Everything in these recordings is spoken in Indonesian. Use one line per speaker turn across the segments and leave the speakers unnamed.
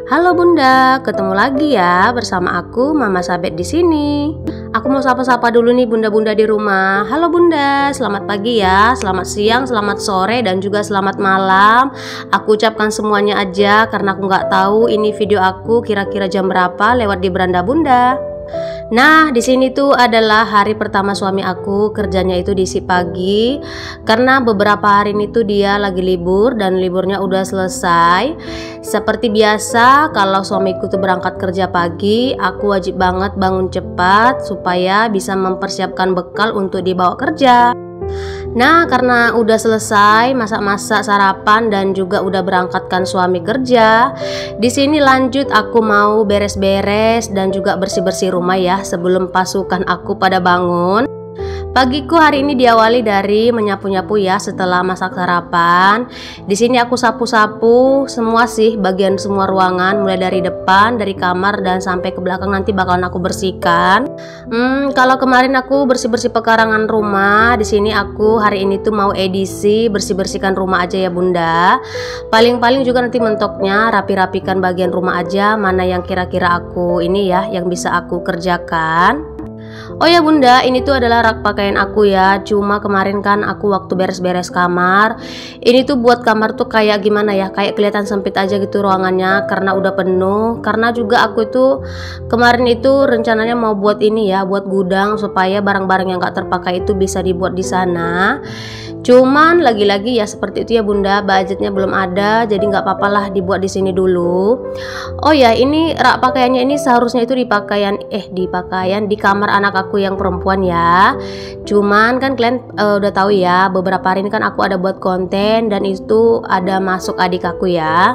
Halo Bunda, ketemu lagi ya bersama aku Mama Sabet di sini. Aku mau sapa-sapa dulu nih bunda-bunda di rumah. Halo Bunda, selamat pagi ya, selamat siang, selamat sore, dan juga selamat malam. Aku ucapkan semuanya aja karena aku nggak tahu ini video aku kira-kira jam berapa lewat di beranda Bunda. Nah, di sini tuh adalah hari pertama suami aku kerjanya itu diisi pagi karena beberapa hari ini tuh dia lagi libur dan liburnya udah selesai. Seperti biasa, kalau suamiku tuh berangkat kerja pagi, aku wajib banget bangun cepat supaya bisa mempersiapkan bekal untuk dibawa kerja. Nah, karena udah selesai masak-masak sarapan dan juga udah berangkatkan suami kerja, di sini lanjut aku mau beres-beres dan juga bersih-bersih rumah ya sebelum pasukan aku pada bangun. Pagiku hari ini diawali dari menyapu-nyapu ya setelah masak sarapan. Di sini aku sapu-sapu semua sih, bagian semua ruangan mulai dari depan, dari kamar dan sampai ke belakang nanti bakalan aku bersihkan. Kalau kemarin aku bersih-bersih pekarangan rumah, di sini aku hari ini tuh mau edisi bersih-bersihkan rumah aja ya Bunda. Paling-paling juga nanti mentoknya rapi-rapikan bagian rumah aja, mana yang kira-kira aku ini ya yang bisa aku kerjakan. Oh ya Bunda, ini tuh adalah rak pakaian aku ya. Cuma kemarin kan aku waktu beres-beres kamar, ini tuh buat kamar tuh kayak gimana ya, kayak kelihatan sempit aja gitu ruangannya karena udah penuh. Karena juga aku itu kemarin itu rencananya mau buat ini ya, buat gudang supaya barang-barang yang gak terpakai itu bisa dibuat di sana. Cuman lagi-lagi ya seperti itu ya Bunda, budgetnya belum ada, jadi nggak apa-apa lah dibuat di sini dulu. Oh ya, ini rak pakaiannya ini seharusnya itu di kamar anak aku yang perempuan ya. Cuman kan kalian udah tahu ya, beberapa hari ini kan aku ada buat konten dan itu ada masuk adik aku ya.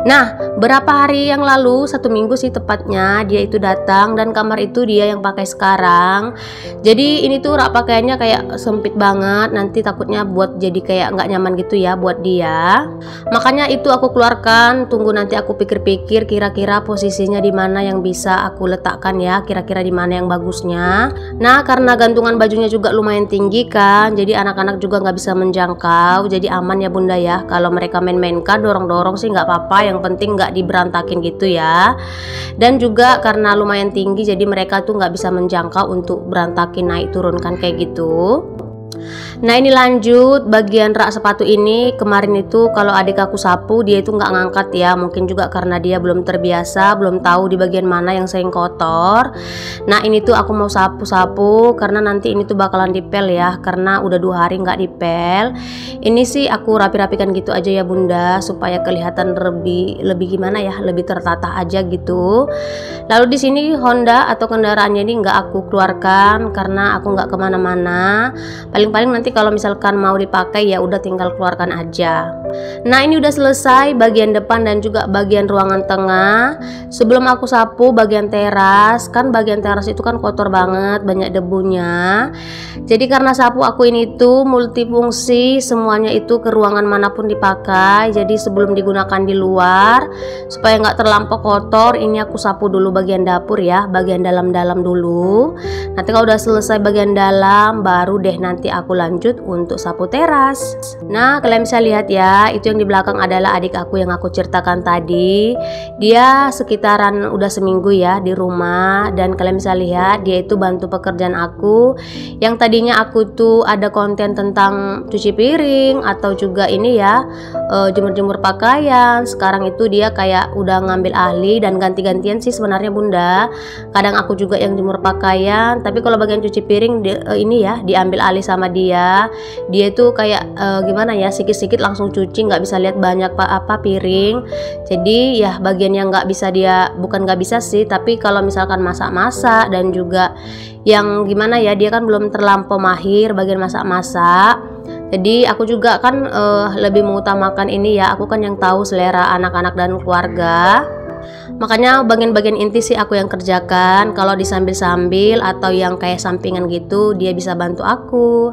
Nah, berapa hari yang lalu, 1 minggu sih tepatnya, dia itu datang dan kamar itu dia yang pakai sekarang. Jadi ini tuh rak pakaiannya kayak sempit banget, nanti takutnya buat jadi kayak nggak nyaman gitu ya buat dia. Makanya itu aku keluarkan, tunggu nanti aku pikir-pikir kira-kira posisinya di mana yang bisa aku letakkan ya, kira-kira di mana yang bagusnya. Nah, karena gantungan bajunya juga lumayan tinggi kan, jadi anak-anak juga nggak bisa menjangkau, jadi aman ya Bunda ya. Kalau mereka main-main kan dorong-dorong sih nggak apa-apa, yang penting nggak diberantakin gitu ya. Dan juga karena lumayan tinggi jadi mereka tuh nggak bisa menjangkau untuk berantakin naik turun kan kayak gitu. Nah, ini lanjut bagian rak sepatu ini. Kemarin itu kalau adik aku sapu, dia itu nggak ngangkat ya, mungkin juga karena dia belum terbiasa, belum tahu di bagian mana yang sering kotor. Nah, ini tuh aku mau sapu-sapu karena nanti ini tuh bakalan dipel ya, karena udah 2 hari nggak dipel. Ini sih aku rapi-rapikan gitu aja ya Bunda, supaya kelihatan lebih gimana ya, lebih tertata aja gitu. Lalu di sini Honda atau kendaraannya ini nggak aku keluarkan karena aku nggak kemana-mana. Paling nanti kalau misalkan mau dipakai ya udah tinggal keluarkan aja. Nah, ini udah selesai bagian depan dan juga bagian ruangan tengah. Sebelum aku sapu bagian teras, kan bagian teras itu kan kotor banget, banyak debunya. Jadi karena sapu aku ini tuh multifungsi, semuanya itu ke ruangan manapun dipakai. Jadi sebelum digunakan di luar supaya nggak terlampau kotor, ini aku sapu dulu bagian dapur ya, bagian dalam-dalam dulu. Nanti kalau udah selesai bagian dalam, baru deh nanti aku lanjut untuk sapu teras. Nah, kalian bisa lihat ya, itu yang di belakang adalah adik aku yang aku ceritakan tadi. Dia sekitaran udah seminggu ya di rumah, dan kalian bisa lihat dia itu bantu pekerjaan aku. Yang tadinya aku tuh ada konten tentang cuci piring atau juga ini ya, jemur-jemur pakaian. Sekarang itu dia kayak udah ngambil ahli dan ganti-gantian sih sebenarnya Bunda. Kadang aku juga yang jemur pakaian, tapi kalau bagian cuci piring ini ya diambil alih sama dia. Dia itu kayak gimana ya, sikit-sikit langsung cuci, nggak bisa lihat banyak piring. Jadi ya bagian yang nggak bisa dia, bukan nggak bisa sih, tapi kalau misalkan masak-masak dan juga yang gimana ya, dia kan belum terlampau mahir bagian masak-masak. Jadi aku juga kan lebih mengutamakan ini ya, aku kan yang tahu selera anak-anak dan keluarga. Makanya bagian-bagian inti sih aku yang kerjakan. Kalau disambil-sambil atau yang kayak sampingan gitu, dia bisa bantu aku.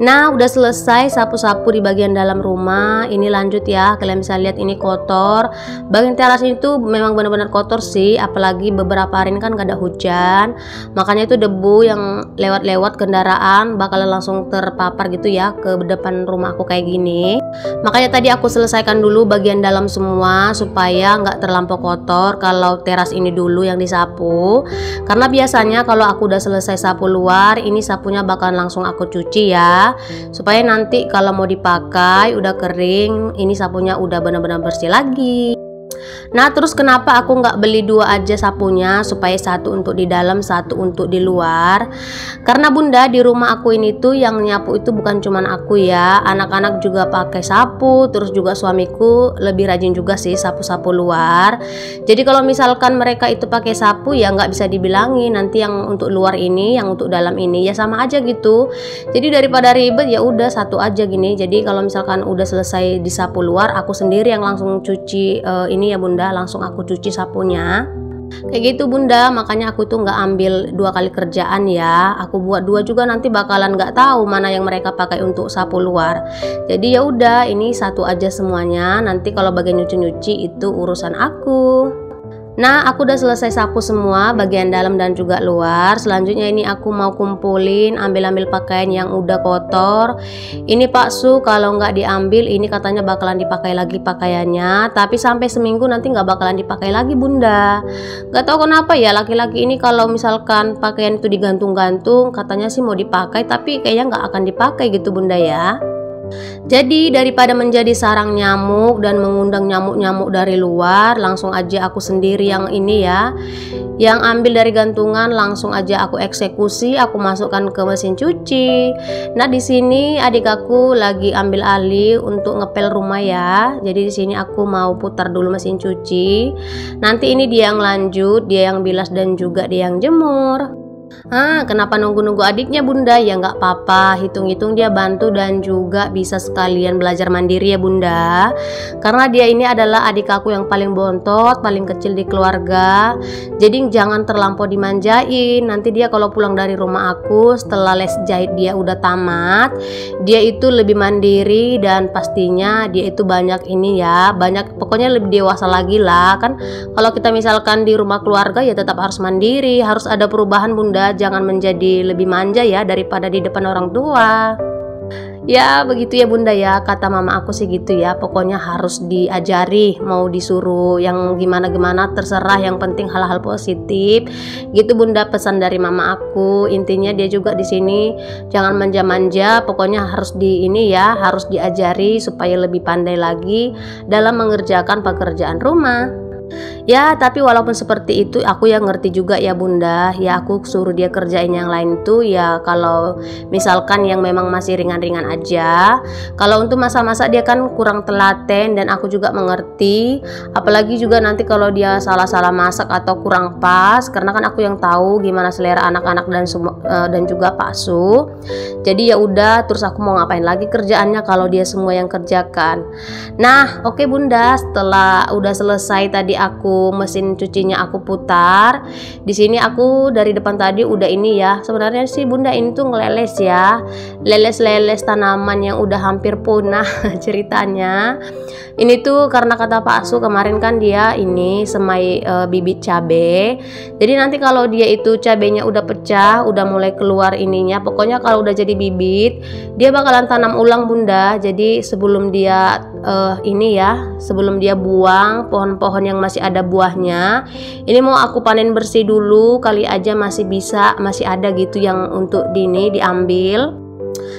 Nah, udah selesai sapu-sapu di bagian dalam rumah. Ini lanjut ya, kalian bisa lihat ini kotor. Bagian teras itu memang benar-benar kotor sih, apalagi beberapa hari ini kan gak ada hujan. Makanya itu debu yang lewat-lewat kendaraan bakalan langsung terpapar gitu ya ke depan rumah aku kayak gini. Makanya tadi aku selesaikan dulu bagian dalam semua supaya nggak terlampau kotor kalau teras ini dulu yang disapu. Karena biasanya kalau aku udah selesai sapu luar, ini sapunya bakalan langsung aku cuci ya, supaya nanti kalau mau dipakai udah kering, ini sapunya udah benar-benar bersih lagi. Nah, terus kenapa aku nggak beli dua aja sapunya, supaya satu untuk di dalam, satu untuk di luar? Karena bunda, di rumah aku ini tuh yang nyapu itu bukan cuman aku ya, anak-anak juga pakai sapu, terus juga suamiku lebih rajin juga sih sapu-sapu luar. Jadi kalau misalkan mereka itu pakai sapu ya nggak bisa dibilangi nanti yang untuk luar ini, yang untuk dalam ini ya sama aja gitu. Jadi daripada ribet ya udah satu aja gini. Jadi kalau misalkan udah selesai disapu luar, aku sendiri yang langsung cuci ini ya bunda, langsung aku cuci sapunya kayak gitu bunda. Makanya aku tuh nggak ambil dua kali kerjaan ya, aku buat dua juga nanti bakalan nggak tahu mana yang mereka pakai untuk sapu luar. Jadi ya udah ini satu aja semuanya, nanti kalau bagian nyuci-nyuci itu urusan aku. Nah, aku udah selesai sapu semua bagian dalam dan juga luar. Selanjutnya ini aku mau kumpulin, ambil-ambil pakaian yang udah kotor. Ini Pak Su kalau nggak diambil ini katanya bakalan dipakai lagi pakaiannya, tapi sampai seminggu nanti nggak bakalan dipakai lagi bunda. Gak tahu kenapa ya laki-laki ini kalau misalkan pakaian itu digantung-gantung katanya sih mau dipakai, tapi kayaknya nggak akan dipakai gitu bunda ya. Jadi daripada menjadi sarang nyamuk dan mengundang nyamuk-nyamuk dari luar, langsung aja aku sendiri yang ini ya, yang ambil dari gantungan, langsung aja aku eksekusi, aku masukkan ke mesin cuci. Nah di sini adik aku lagi ambil alih untuk ngepel rumah ya. Jadi di sini aku mau putar dulu mesin cuci. Nanti ini dia yang lanjut, dia yang bilas dan juga dia yang jemur. Kenapa nunggu-nunggu adiknya bunda? Ya nggak apa-apa, hitung-hitung dia bantu dan juga bisa sekalian belajar mandiri ya bunda. Karena dia ini adalah adik aku yang paling bontot, paling kecil di keluarga. Jadi jangan terlampau dimanjain. Nanti dia kalau pulang dari rumah aku setelah les jahit dia udah tamat, dia itu lebih mandiri dan pastinya dia itu banyak ini ya, banyak pokoknya lebih dewasa lagi lah kan. Kalau kita misalkan di rumah keluarga ya tetap harus mandiri, harus ada perubahan bunda. Jangan menjadi lebih manja ya daripada di depan orang tua. Ya begitu ya bunda ya, kata mama aku sih gitu ya, pokoknya harus diajari, mau disuruh yang gimana-gimana terserah, yang penting hal-hal positif gitu bunda, pesan dari mama aku. Intinya dia juga di sini jangan manja-manja, pokoknya harus di ini ya, harus diajari supaya lebih pandai lagi dalam mengerjakan pekerjaan rumah. Ya tapi walaupun seperti itu aku yang ngerti juga ya bunda, ya aku suruh dia kerjain yang lain tuh ya kalau misalkan yang memang masih ringan-ringan aja. Kalau untuk masak-masak dia kan kurang telaten dan aku juga mengerti, apalagi juga nanti kalau dia salah-salah masak atau kurang pas, karena kan aku yang tahu gimana selera anak-anak dan juga Pak Su. Jadi ya udah, terus aku mau ngapain lagi kerjaannya kalau dia semua yang kerjakan. Nah oke bunda, setelah udah selesai tadi aku mesin cucinya aku putar. Di sini aku dari depan tadi udah ini ya. Sebenarnya sih bunda ini tuh ngeleles ya, leles tanaman yang udah hampir punah ceritanya. Ini tuh karena kata Pak Su kemarin kan dia ini semai bibit cabe. Jadi nanti kalau dia itu cabenya udah pecah, udah mulai keluar ininya, pokoknya kalau udah jadi bibit dia bakalan tanam ulang bunda. Jadi sebelum dia ini ya, sebelum dia buang pohon-pohon yang masih ada buahnya, ini mau aku panen bersih dulu, kali aja masih ada gitu yang untuk diambil.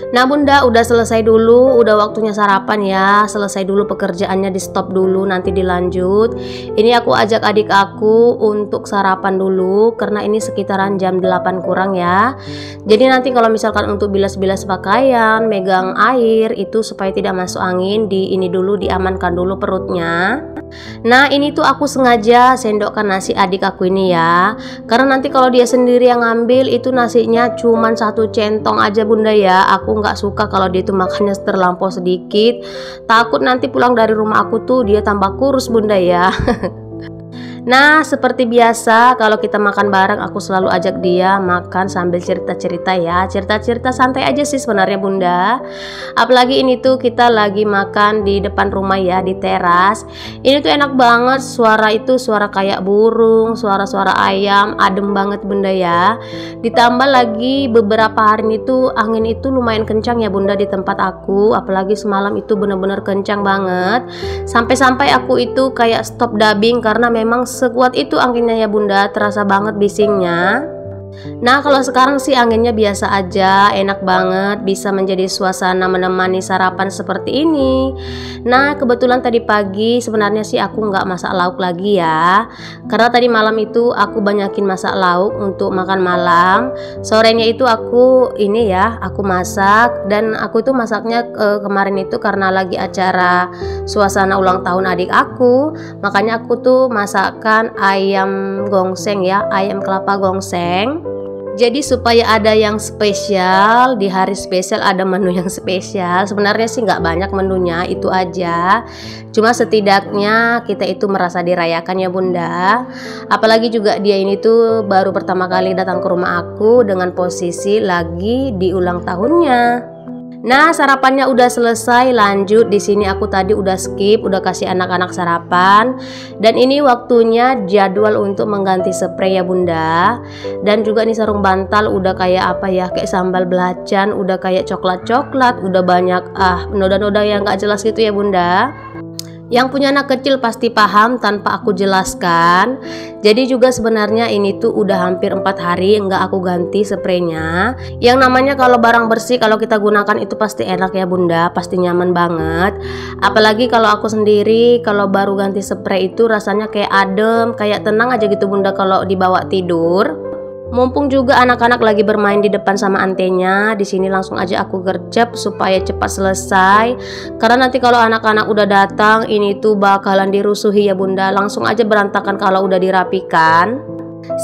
Nah bunda udah selesai dulu, udah waktunya sarapan ya, selesai dulu pekerjaannya, di stop dulu nanti dilanjut. Ini aku ajak adik aku untuk sarapan dulu karena ini sekitaran jam 8 kurang ya. Jadi nanti kalau misalkan untuk bilas-bilas pakaian, megang air itu supaya tidak masuk angin, ini dulu diamankan dulu perutnya. Nah ini tuh aku sengaja sendokkan nasi adik aku ini ya, karena nanti kalau dia sendiri yang ngambil itu nasinya cuman 1 centong aja bunda ya. Aku nggak suka kalau dia itu makannya terlampau sedikit, takut nanti pulang dari rumah aku tuh dia tambah kurus bunda ya. Nah, seperti biasa kalau kita makan bareng aku selalu ajak dia makan sambil cerita-cerita ya. Cerita-cerita santai aja sih sebenarnya Bunda. Apalagi ini tuh kita lagi makan di depan rumah ya, di teras. Ini tuh enak banget, suara itu suara kayak burung, suara-suara ayam, adem banget Bunda ya. Ditambah lagi beberapa hari ini tuh angin itu lumayan kencang ya Bunda di tempat aku. Apalagi semalam itu bener-bener kencang banget. Sampai-sampai aku itu kayak stop dubbing karena memang sekuat itu anginnya ya Bunda, terasa banget bisingnya. Nah, kalau sekarang sih anginnya biasa aja, enak banget, bisa menjadi suasana menemani sarapan seperti ini. Nah, kebetulan tadi pagi sebenarnya sih aku nggak masak lauk lagi ya, karena tadi malam itu aku banyakin masak lauk untuk makan malam. Sorenya itu aku ini ya, aku masak, dan aku itu masaknya kemarin itu karena lagi acara suasana ulang tahun adik aku, makanya aku tuh masakkan ayam gongseng ya, ayam kelapa gongseng. Jadi supaya ada yang spesial, di hari spesial ada menu yang spesial. Sebenarnya sih nggak banyak menunya, itu aja. Cuma setidaknya kita itu merasa dirayakan ya Bunda. Apalagi juga dia ini tuh baru pertama kali datang ke rumah aku dengan posisi lagi di ulang tahunnya. Nah, sarapannya udah selesai, lanjut di sini aku tadi udah skip, udah kasih anak-anak sarapan. Dan ini waktunya jadwal untuk mengganti spray ya Bunda. Dan juga nih sarung bantal udah kayak apa ya, kayak sambal belacan, udah kayak coklat-coklat, udah banyak noda-noda yang gak jelas gitu ya Bunda. Yang punya anak kecil pasti paham tanpa aku jelaskan. Jadi juga sebenarnya ini tuh udah hampir 4 hari nggak aku ganti spraynya. Yang namanya kalau barang bersih kalau kita gunakan itu pasti enak ya Bunda, pasti nyaman banget. Apalagi kalau aku sendiri kalau baru ganti spray itu rasanya kayak adem, kayak tenang aja gitu Bunda kalau dibawa tidur. Mumpung juga anak-anak lagi bermain di depan sama antenya, di sini langsung aja aku gercep supaya cepat selesai. Karena nanti kalau anak-anak udah datang, ini tuh bakalan dirusuhi ya Bunda. Langsung aja berantakan kalau udah dirapikan.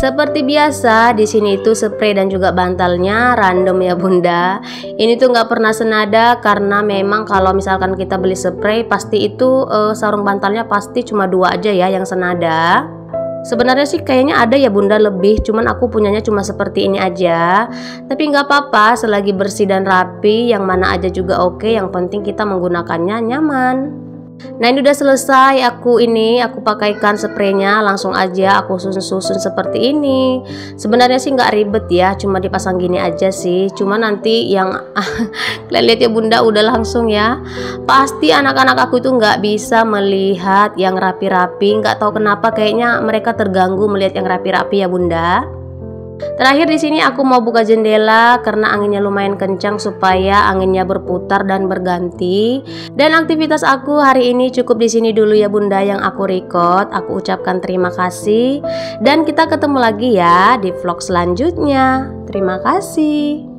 Seperti biasa, di sini itu spray dan juga bantalnya random ya Bunda. Ini tuh nggak pernah senada karena memang kalau misalkan kita beli spray pasti itu sarung bantalnya pasti cuma 2 aja ya yang senada. Sebenarnya sih kayaknya ada ya Bunda lebih, cuman aku punyanya cuma seperti ini aja. Tapi nggak apa-apa, selagi bersih dan rapi, yang mana aja juga oke. Yang penting kita menggunakannya nyaman. Nah, ini udah selesai, aku pakaikan spraynya, langsung aja aku susun-susun seperti ini. Sebenarnya sih nggak ribet ya, cuma dipasang gini aja sih. Cuma nanti yang kalian lihat ya Bunda udah langsung ya. Pasti anak-anak aku itu nggak bisa melihat yang rapi-rapi, nggak tahu kenapa kayaknya mereka terganggu melihat yang rapi-rapi ya Bunda. Terakhir di sini aku mau buka jendela karena anginnya lumayan kencang supaya anginnya berputar dan berganti. Dan aktivitas aku hari ini cukup di sini dulu ya Bunda yang aku record. Aku ucapkan terima kasih dan kita ketemu lagi ya di vlog selanjutnya. Terima kasih.